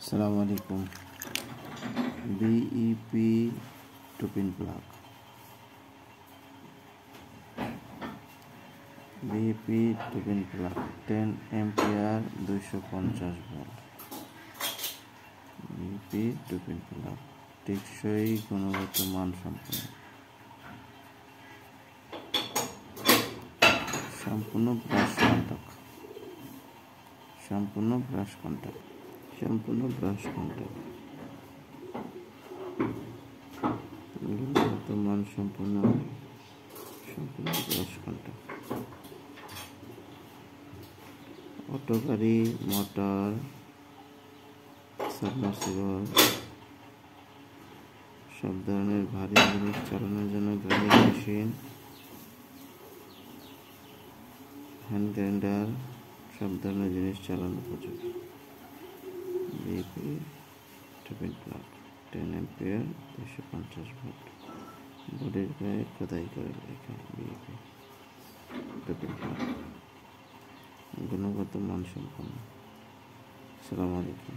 আসসালামু আলাইকুম। BEP two-pin plug, BEP two-pin plug 10 ampere 250 volt. BEP two-pin plug টেকসই, গুণগত মান সম্পন্ন, সম্পূর্ণ ব্রাশ কন্টাক্ট, গুণগত মান সম্পন্ন ব্রাশ কন্টাক্ট। অটো গাড়ি, মোটর, সাবমার্সিবল সব ধরনের ভারী জিনিস চালানোর জন্য, গ্রাইন্ডিং মেশিন, হ্যান্ড গ্রাইন্ডার, সব ধরনের জিনিস চালানো উপযোগী। BEP two-pin plug 10 ampere 250 volt. বোর্ডের গায়ে খোদাই করে লেখা বিইপি টুপিন প্লাগ, গুণগত মান সম্পন্ন। আসসালামু আলাইকুম।